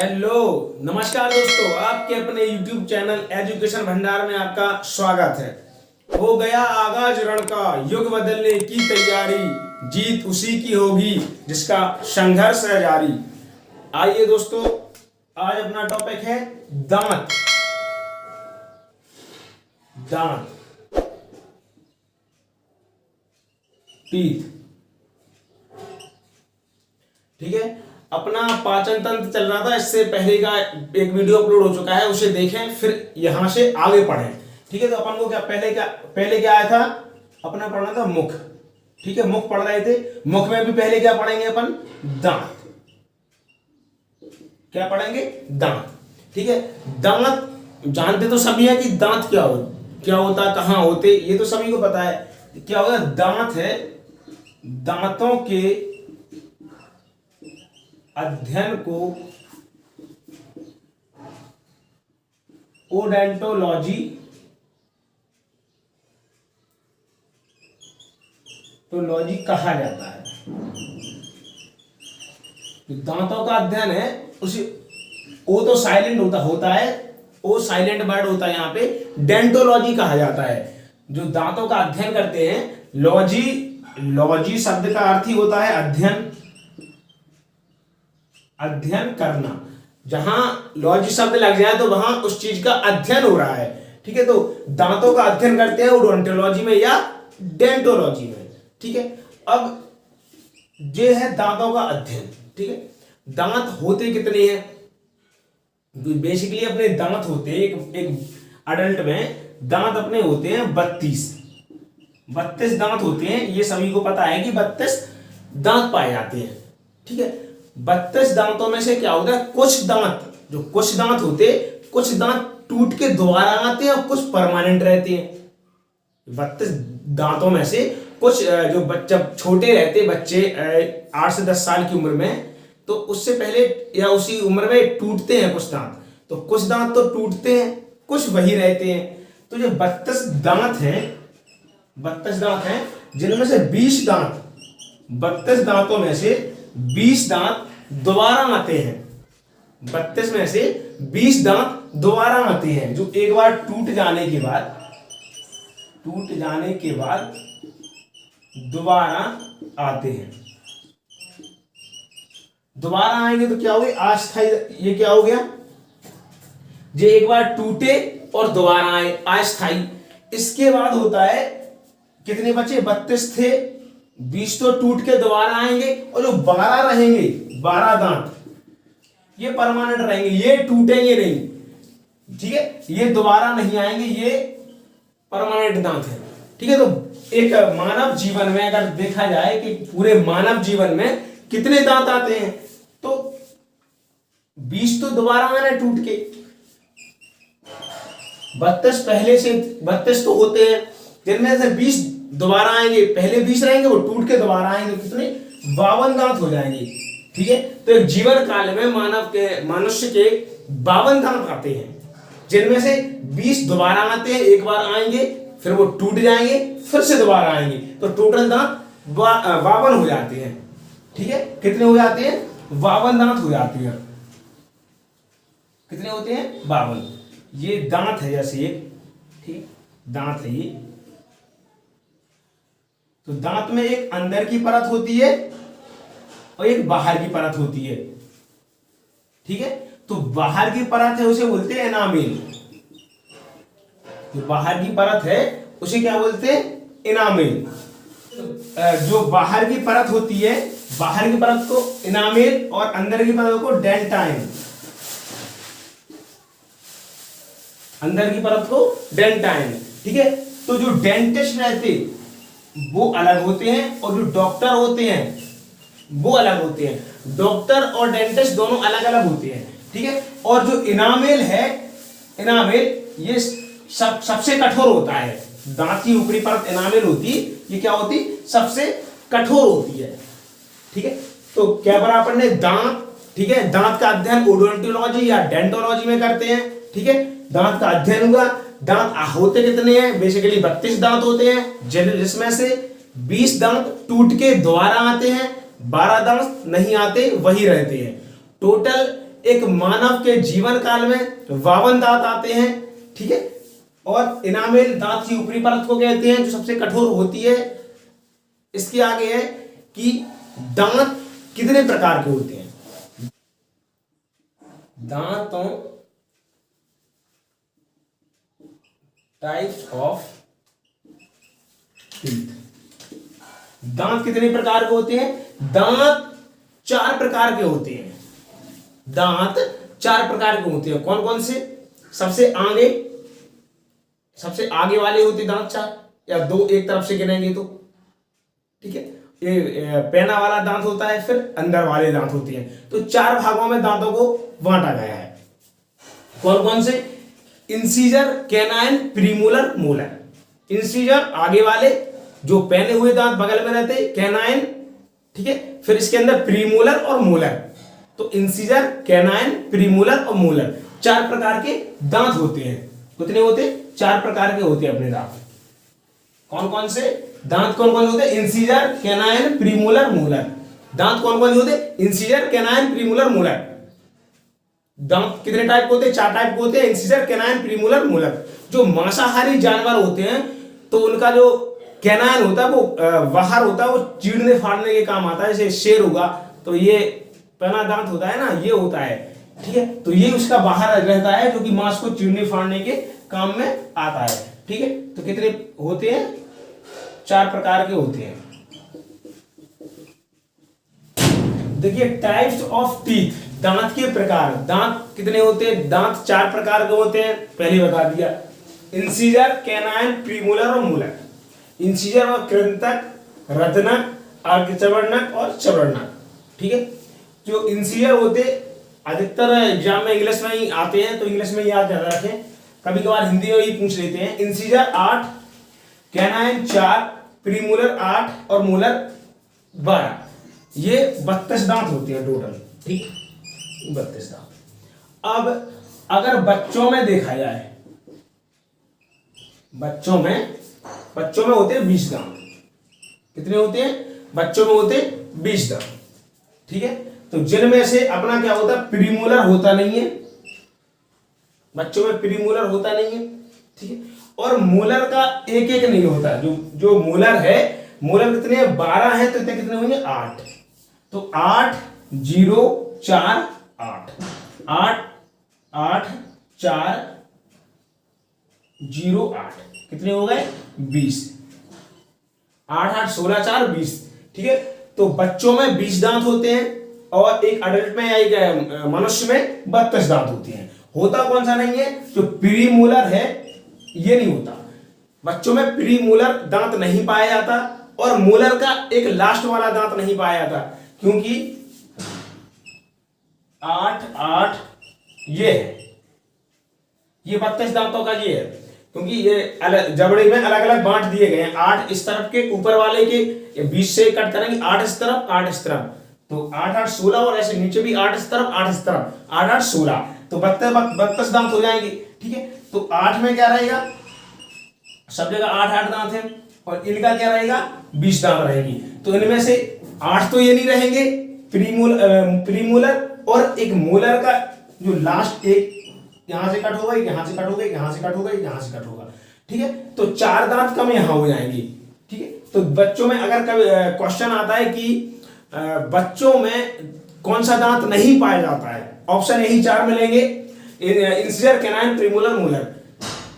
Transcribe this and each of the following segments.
Hello नमस्कार दोस्तों, आपके अपने YouTube चैनल एजुकेशन भंडार में आपका स्वागत है। हो गया आगाज रण का, युग बदलने की तैयारी, जीत उसी की होगी जिसका संघर्ष है जारी। आइए दोस्तों, आज अपना टॉपिक है दांत। दांत, टीथ। ठीक है, अपना पाचन तंत्र चल रहा था, इससे पहले का एक वीडियो अपलोड हो चुका है, उसे देखें फिर यहां से आगे पढ़ें। ठीक है, तो अपन को पहले क्या आया था, अपना पढ़ना था मुख। ठीक है, मुख पढ़ रहे थे। मुख में भी पहले क्या पढ़ेंगे अपन, दांत। क्या पढ़ेंगे, दांत। ठीक है, दांत जानते तो सभी है कि दांत क्या होता, कहां होते, ये तो सभी को पता है। क्या होता है, दांत है दांतों के अध्ययन को ओडोंटोलॉजी कहा जाता है। तो दांतों का अध्ययन है, उसी ओ तो साइलेंट होता है, ओ साइलेंट वर्ड होता है, यहां पे डेंटोलॉजी कहा जाता है। जो दांतों का अध्ययन करते हैं, लॉजी शब्द का अर्थ ही होता है अध्ययन करना। जहां लॉजी शब्द लग जाए तो वहां उस चीज का अध्ययन हो रहा है। ठीक है, तो दांतों का अध्ययन करते हैं ओडोंटोलॉजी में या डेंटोलॉजी में। ठीक है, अब ये है दांतों का अध्ययन। ठीक है, दांत होते कितने हैं, बेसिकली अपने दांत होते हैं एक अडल्ट में दांत अपने होते हैं 32 दांत होते हैं। ये सभी को पता है कि 32 दांत पाए जाते हैं। ठीक है, 32 दांतों में से क्या होता है, कुछ दांत होते, कुछ दांत टूट के दोबारा आते हैं और कुछ परमानेंट रहते हैं। 32 दांतों में से कुछ जो बच्चा छोटे रहते बच्चे 8 से 10 साल की उम्र में, तो उससे पहले या उसी उम्र में टूटते हैं कुछ दांत। तो कुछ दांत तो टूटते हैं, कुछ वही रहते हैं। तो जो 32 दांत हैं जिनमें से 20 दांत, 32 दांतों में से 20 दांत दोबारा आते हैं। 32 में से 20 दांत दोबारा आते हैं, जो एक बार टूट जाने के बाद दोबारा आते हैं। दोबारा आएंगे तो क्या हो गया, अस्थायी। ये क्या हो गया, जो एक बार टूटे और दोबारा आए, अस्थायी। इसके बाद होता है, कितने बचे, 32 थे, 20 तो टूट के दोबारा आएंगे, और जो 12 रहेंगे, 12 दांत, ये परमानेंट रहेंगे, ये टूटेंगे नहीं। ठीक है, ये दोबारा नहीं आएंगे, ये परमानेंट दांत है। ठीक है, तो एक मानव जीवन में अगर देखा जाए कि पूरे मानव जीवन में कितने दांत आते हैं, तो 20 तो दोबारा आने टूट के, 32 तो होते हैं, जिनमें से 20 दोबारा आएंगे, पहले 20 रहेंगे, वो टूट के दोबारा आएंगे, कितने, 52 दांत हो जाएंगे। ठीक है, तो एक जीवन काल में मनुष्य के 52 दांत आते हैं, जिनमें से 20 दोबारा आते हैं, एक बार आएंगे, फिर वो टूट जाएंगे, फिर से दोबारा आएंगे, तो टोटल दांत 52 हो जाते हैं। ठीक है, कितने हो जाते हैं, 52 दांत हो जाते हैं। कितने होते हैं, 52। ये दांत है, जैसे एक, ठीक, दांत है ये। तो दांत में एक अंदर की परत होती है और एक बाहर की परत होती है। ठीक है, तो बाहर की परत है उसे बोलते हैं एनामेल। जो बाहर की परत है उसे क्या बोलते हैं, एनामेल। जो बाहर की परत होती है, बाहर की परत को एनामेल और अंदर की परत को डेंटाइन। अंदर की परत को डेंटाइन। ठीक है, तो जो डेंटिस्ट रहते वो अलग होते हैं, और जो डॉक्टर होते हैं वो अलग होते हैं। डॉक्टर और डेंटिस्ट दोनों अलग अलग होते हैं। ठीक है, और जो इनामेल है, इनामेल ये सबसे कठोर होता है। दांत की ऊपरी परत इनामेल होती, ये क्या होती, सबसे कठोर होती है। ठीक है, तो क्या पढ़ा अपन ने, दांत। ठीक है, दांत का अध्ययन ओडोंटोलॉजी या डेंटोलॉजी में करते हैं। ठीक है, दांत का अध्ययन हुआ। दांत होते कितने हैं, बेसिकली 32 दांत होते हैं, जिसमें से 20 दांत टूट के दोबारा आते हैं, 12 दांत नहीं आते, वही रहते हैं। टोटल एक मानव के जीवन काल में 52 दांत आते हैं, ठीक है। और इनामेल दांत की ऊपरी परत को कहते हैं जो सबसे कठोर होती है। इसके आगे है कि दांत कितने प्रकार के होते हैं। दांतों टाइप्स ऑफ टीथ। दांत कितने प्रकार के होते हैं? दांत 4 प्रकार के होते हैं। दांत 4 प्रकार के होते हैं। कौन कौन से? सबसे आगे वाले होते दांत 4, या 2 एक तरफ से गिनेंगे तो, ठीक है। ये पैना वाला दांत होता है, फिर अंदर वाले दांत होते हैं। तो 4 भागों में दांतों को बांटा गया है। कौन कौन से? Incisor, canine, premolar, molar. Incisor आगे वाले जो पहने हुए दांत बगल में रहते, कैनाइन, ठीक है। फिर इसके अंदर प्रीमोलर और मोलर। तो इंसीजर, कैनाइन, प्रीमोलर और मोलर 4 प्रकार के दांत होते हैं। कितने होते? 4 प्रकार के होते हैं अपने दांत। कौन कौन से दांत कौन कौन से होते? Incisor, canine, premolar, molar. दांत कौन कौन से होते? Incisor, canine, premolar, molar. दांत कितने टाइप के होते हैं? 4 टाइप के होते हैं, इंसीजर, कैनाइन, प्रीमोलर, मोलर। जो मांसाहारी जानवर होते हैं तो उनका जो कैनाइन होता है वो बाहर होता है, वो चीरने फाड़ने के काम आता है। जैसे शेर होगा तो ये पहला दांत होता है ना, ये होता है, ठीक है। तो ये उसका बाहर रहता है जो कि मांस को चीरने फाड़ने के काम में आता है, ठीक है। तो कितने होते हैं? 4 प्रकार के होते हैं। देखिए टाइप्स ऑफ टीथ, दांत के प्रकार। दांत कितने होते हैं? दांत 4 प्रकार के होते हैं, पहले बता दिया। इंसीजर, कैनाइन, प्रीमोलर और मोलर। इंसीजर और कृंतक, रत्नक, अर्धचवर्णक और चवर्णक, ठीक है। जो इंसीजर होते अधिकतर एग्जाम में इंग्लिश में ही आते हैं, तो इंग्लिश में याद ज्यादा रखें। कभी कभार हिंदी में ही पूछ लेते हैं। इंसीजर 8, कैनाइन 4, प्रीमोलर 8 और मोलर 12। ये 32 दांत होते हैं टोटल, ठीक, 32 दांत। अब अगर बच्चों में देखा जाए, बच्चों में होते हैं 20 दांत। कितने होते हैं? बच्चों में होते 20 दांत, ठीक है। तो जिनमें से अपना क्या होता है? प्रीमोलर होता नहीं है, बच्चों में प्रीमोलर होता नहीं है, ठीक है। और मोलर का एक एक नहीं होता। जो मोलर है, मोलर कितने हैं? 12 है, तो इतने कितने होंगे? 8। तो 8 0 4 8 8 8 4 0 8 कितने हो गए? 20। 8 8 16 4 20, ठीक है। तो बच्चों में 20 दांत होते हैं और एक अडल्ट में या एक मनुष्य में 32 दांत होते हैं। होता कौन सा नहीं है? जो प्रीमोलर है ये नहीं होता। बच्चों में प्रीमोलर दांत नहीं पाया जाता और मोलर का एक लास्ट वाला दांत नहीं पाया जाता, क्योंकि 8 8 ये है, ये 32 दांतों का ये है, क्योंकि ये जबड़े में अलग अलग बांट दिए गए हैं। 8 इस तरफ के ऊपर वाले के 20 से कट करेंगे, 8 इस तरफ 8 इस तरफ, तो 8 8 16, और ऐसे नीचे भी 8 इस तरफ 8 इस तरफ, 8 8 16, तो 32 दांत हो जाएंगे, ठीक है। तो 8 में क्या रहेगा? सब जगह 8 8 दांत है, और इनका क्या रहेगा? 20 दांत रहेगी। तो इनमें से 8 तो ये नहीं रहेंगे प्रीमोलर, और एक मोलर का जो लास्ट एक यहां से कट होगा, यहां से कट होगा, यहां से कट होगा, यहां से कट होगा, ठीक है। तो 4 दांत कम यहां हो जाएंगे, ठीक है। तो बच्चों में अगर कभी क्वेश्चन आता है कि बच्चों में कौन सा दांत नहीं पाया जाता है, ऑप्शन यही 4 मिलेंगे, इंसीजर, कैनाइन, प्रीमोलर, मोलर।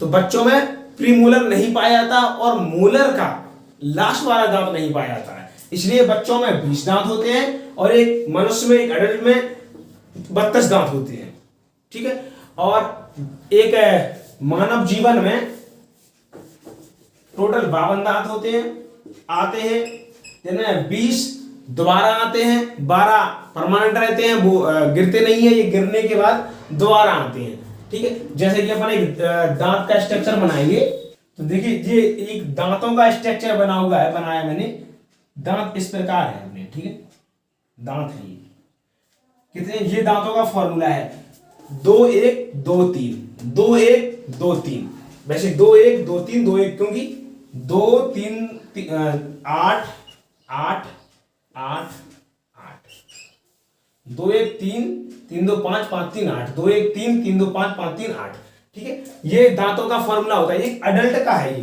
तो बच्चों में प्रीमोलर नहीं पाया जाता और मोलर का लास्ट वाला दांत नहीं पाया जाता है, इसलिए बच्चों में 20 दांत होते हैं और एक मनुष्य में, एक एडल्ट में 32 दांत होते हैं, ठीक है। और एक मानव जीवन में टोटल 52 दांत होते हैं, आते हैं, जिनमें 20 दोबारा आते हैं, 12 परमानेंट रहते हैं, वो गिरते नहीं है, ये गिरने के बाद दोबारा आते हैं, ठीक है। जैसे कि अपन एक दांत का स्ट्रक्चर बनाएंगे, तो देखिए ये एक दांतों का स्ट्रक्चर बनाया मैंने। दांत इस प्रकार है अपने, ठीक है, दांत है ये। कितने? ये दांतों का फॉर्मूला है 2 1 2 3 2 1 2 3। वैसे 2 1 2 3 2 1 क्योंकि 2 3 8 8 8 8 2 1 3 3 2 5 5 3 8, 2 1 3, 3 2 5 5 3 8। ठीक है, ये दांतों का फॉर्मूला होता है। ये अडल्ट का है,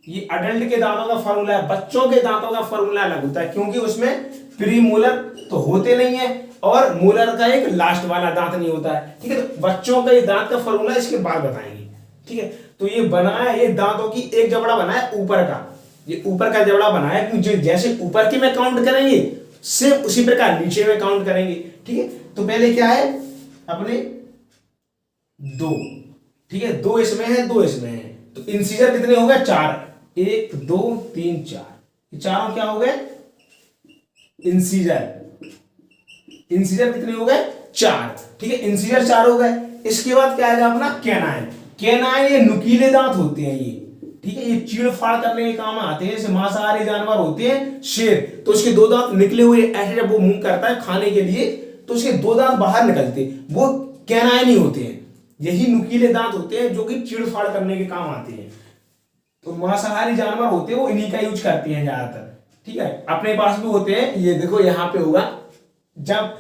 ये अडल्ट के दांतों का फॉर्मूला है। बच्चों के दांतों का फॉर्मूला अलग होता है, क्योंकि उसमें प्री मोलर तो होते नहीं है और मोलर का एक लास्ट वाला दांत नहीं होता है। ठीक है, तो बच्चों का ये दांत का फॉर्मूला इसके बाद बताएंगे। ठीक है, तो ये बनाया, ये दांतों की एक जबड़ा बनाया ऊपर का, ये ऊपर का जबड़ा बनाया, क्योंकि जैसे ऊपर की में काउंट करेंगे सेम उसी प्रकार नीचे में काउंट करेंगे। ठीक है, तो पहले क्या है अपने 2। ठीक है, 2 इसमें है, 2 इसमें है, तो इंसीजर कितने हो गए 4, 1 2 3 4, ये चारों क्या हो गए इंसीजर। इंसीजर कितने हो गए 4। ठीक है, इंसीजर 4 हो गए। इसके बाद क्या आएगा अपना कैनाइन। कैनाइन ये नुकीले दांत होते हैं ये। ठीक है, ये चीड़ फाड़ करने के काम आते हैं। जैसे मांसाहारी जानवर होते हैं शेर, तो उसके 2 दांत निकले हुए ऐसे, जब वो मुंह करता है खाने के लिए तो उसके 2 दांत बाहर निकलते, वो कैनाइन ही होते हैं। यही नुकीले दांत होते हैं जो कि चीड़ फाड़ करने के काम आते हैं। तो मांसाहारी जानवर होते हैं वो इन्हीं का यूज करते हैं ज्यादातर। ठीक है, अपने पास भी होते हैं, ये देखो यहाँ पे होगा, जब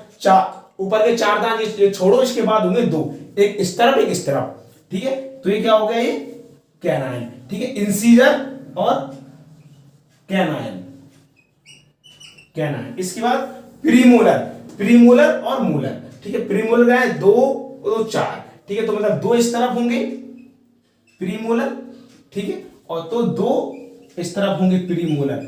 ऊपर के 4 दांत ये छोड़ो, इसके बाद होंगे 2, एक इस तरफ एक इस तरफ। ठीक है, तो ये क्या हो गया ये कैनाइन। ठीक है, इंसीजर और कैनाइन, कैनाइन। इसके बाद प्रीमोलर, प्रीमोलर और मोलर। ठीक है, प्रीमोलर है 2 2 4। ठीक है, तो मतलब 2 इस तरफ होंगे प्रीमोलर। ठीक है, और तो 2 इस तरफ होंगे प्रीमोलर।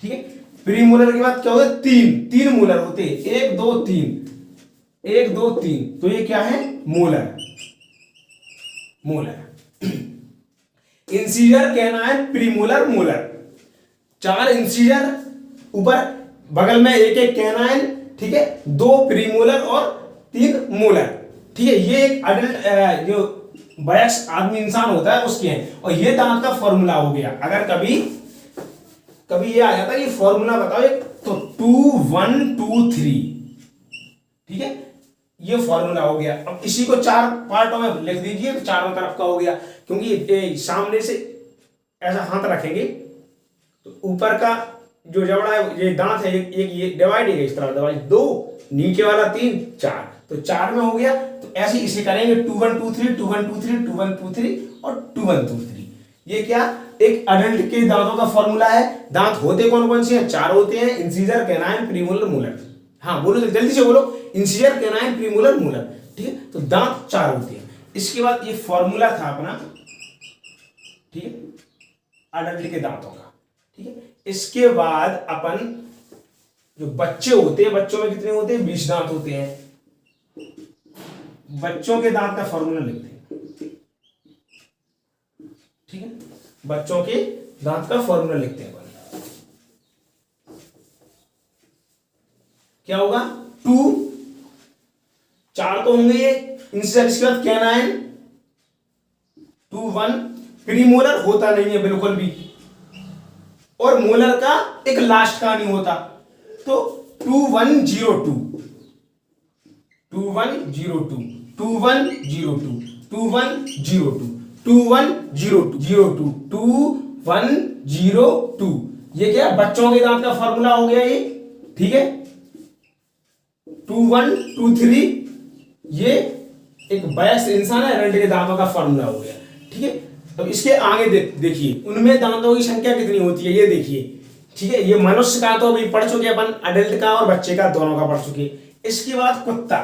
ठीक है, प्रीमोलर के बाद क्या होगा 3 मोलर होते हैं, 1 2 3, 1 2 3, तो ये क्या है molar, molar. Incisor canine premolar molar, 4 incisor ऊपर बगल में, एक एक कैनाइन। ठीक है, 2 प्रीमोलर और 3 मोलर। ठीक है, ये एक अडल्ट जो वयस्क आदमी इंसान होता है उसके हैं। और ये दांत का फॉर्मूला हो गया। अगर कभी कभी ये आ जाता है, ये फॉर्मूला बताओ एक, तो 2 1 2 3। ठीक है, ये फॉर्मूला हो गया। अब इसी को 4 पार्टों में लिख दीजिए, तो चारों तरफ का हो गया। क्योंकि सामने से ऐसा हाथ रखेंगे तो ऊपर का जो जबड़ा है, ये दांत है, एक ये डिवाइड है, इस तरह डिवाइड, 2 नीचे वाला 3 4, तो 4 में हो गया। तो ऐसे इसे करेंगे 2 1 2 3 2 1 2 3 2 1 2 3 और 2 1 2 3। ये क्या एक अडल्ट के दांतों का फॉर्मूला है। दांत होते कौन कौन से हैं, 4 होते हैं, इंसीजर कैनाइन प्रीमोलर मोलर। हाँ बोलो जल्दी से बोलो, इंसीजर कैनाइन प्रीमोलर मोलर। ठीक है, तो दांत 4 होते हैं। इसके बाद ये फॉर्मूला था अपना, ठीक है, अडल्ट के दांतों का। ठीक है, इसके बाद अपन जो बच्चे होते हैं, बच्चों में कितने होते हैं 20 दांत होते हैं। बच्चों के दांत का फॉर्मूला लिखते हैं। ठीक है, बच्चों के दांत का फॉर्मूला लिखते हैं अपन। क्या होगा 2 4 तो होंगे ये इंसीजर, इसके बाद कैनाइन 2 1, प्रीमोलर होता नहीं है बिल्कुल भी, और मोलर का एक लास्ट का नहीं होता। तो 2 1 0 2 2 1 0 2 2 1 0 2 2 1 0 2 2 1 0 2 0 2 2 1 0 2। ये क्या बच्चों के दांत का फॉर्मूला हो गया ये। ठीक है, 2 1 2 3 ये एक वयस्क इंसान है, अडल्ट के दांतों का फॉर्मूला हो गया। ठीक है, अब इसके आगे देखिए उनमें दांतों की संख्या कितनी होती है, ये देखिए। ठीक है, ये मनुष्य का तो अभी पढ़ चुके अपन, अडल्ट का और बच्चे का दोनों का पढ़ चुके। इसके बाद कुत्ता।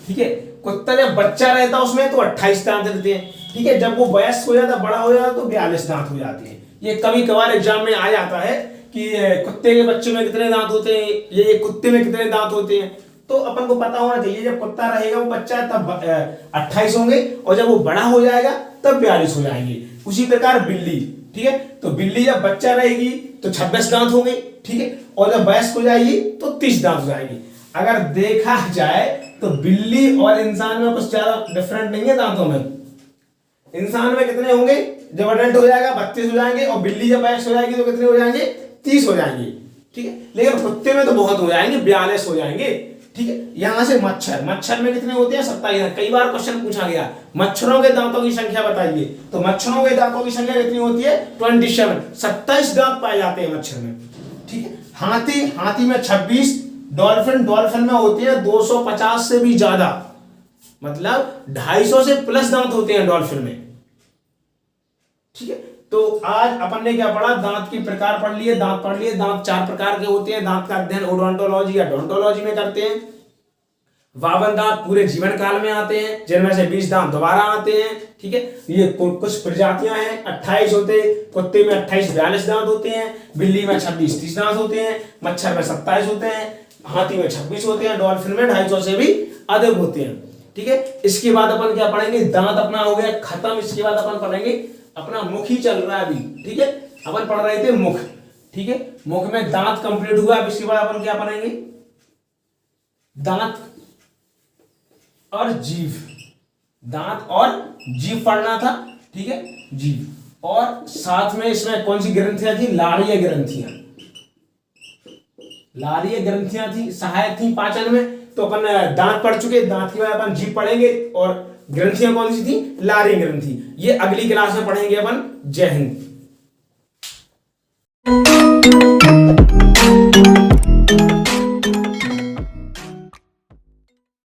ठीक है, कुत्ता जब बच्चा रहता है उसमें तो 28 दांत रहते हैं। ठीक है, जब वो वयस्क हो जाता, बड़ा हो जाता, तो 42 दांत हो जाते हैं। ये कभी कभार एग्जाम में आ जाता है कि कुत्ते के बच्चे में कितने दांत होते हैं, ये कुत्ते में कितने दांत होते हैं। तो अपन को पता होना चाहिए, जब कुत्ता रहेगा वो बच्चा तब 28 होंगे, और जब वो बड़ा हो जाएगा तब 42 हो जाएंगे। उसी प्रकार बिल्ली। ठीक है, तो बिल्ली जब बच्चा रहेगी तो 26 दांत होंगे। ठीक है, और जब वयस्क हो जाएगी तो 30 दांत हो जाएंगे। अगर देखा जाए तो बिल्ली और इंसान में कुछ ज्यादा डिफरेंट नहीं है दांतों में। इंसान में कितने होंगे जब अडल्ट हो जाएगा 32 हो जाएंगे, और बिल्ली जब वयस्क हो जाएगी तो कितने हो जाएंगे 30 हो जाएंगे। ठीक है, लेकिन कुत्ते में तो बहुत हो जाएंगे, 42 हो जाएंगे। ठीक है, यहां से मच्छर में कितने होते हैं 27। कई बार क्वेश्चन पूछा गया मच्छरों के दांतों की संख्या बताइए, तो मच्छरों के दांतों की संख्या कितनी होती है 27। 27 दांत पाए जाते हैं मच्छर में। ठीक है, हाथी में 26, डॉल्फिन में होते हैं 250 से भी ज्यादा, मतलब 250 से प्लस दांत होते हैं डॉल्फिन में। ठीक है, तो आज अपन ने क्या पढ़ा, दांत की प्रकार पढ़ लिए, दांत पढ़ लिए। दांत 4 प्रकार के होते हैं। दांत का अध्ययन ओडोंटोलॉजी या डोंटोलॉजी में करते हैं। 52 दांत पूरे जीवन काल में आते हैं, जिनमें से 20 दांत दोबारा आते हैं। ठीक है, ये कुछ प्रजातियां हैं, 28 होते हैं। कुत्ते में 28-42 दांत होते हैं, बिल्ली में 26-30 दांत होते हैं, मच्छर में 27 होते हैं, हाथी में 26 होते हैं, डॉल्फिन में 250 से भी अधिक होते हैं। ठीक है, इसके बाद अपन क्या पढ़ेंगे, दांत अपना हो गया खत्म। इसके बाद अपन पढ़ेंगे, अपना मुख ही चल रहा है अभी। ठीक है, अपन पढ़ रहे थे मुख। ठीक है, मुख में दांत कंप्लीट हुआ। अब इसके बाद अपन क्या पढ़ेंगे, दांत और जीभ। दांत और जीभ पढ़ना था। ठीक है, जीभ, और साथ में इसमें कौन सी ग्रंथियां थी, लारीय ग्रंथियां। लारीय ग्रंथियां थी, सहायक थी पाचन में। तो अपन दांत पढ़ चुके, दांत के बाद अपन जीभ पढ़ेंगे, और ग्रंथियां कौन सी थी, लारीय ग्रंथि। ये अगली क्लास में पढ़ेंगे अपन। जय हिंद।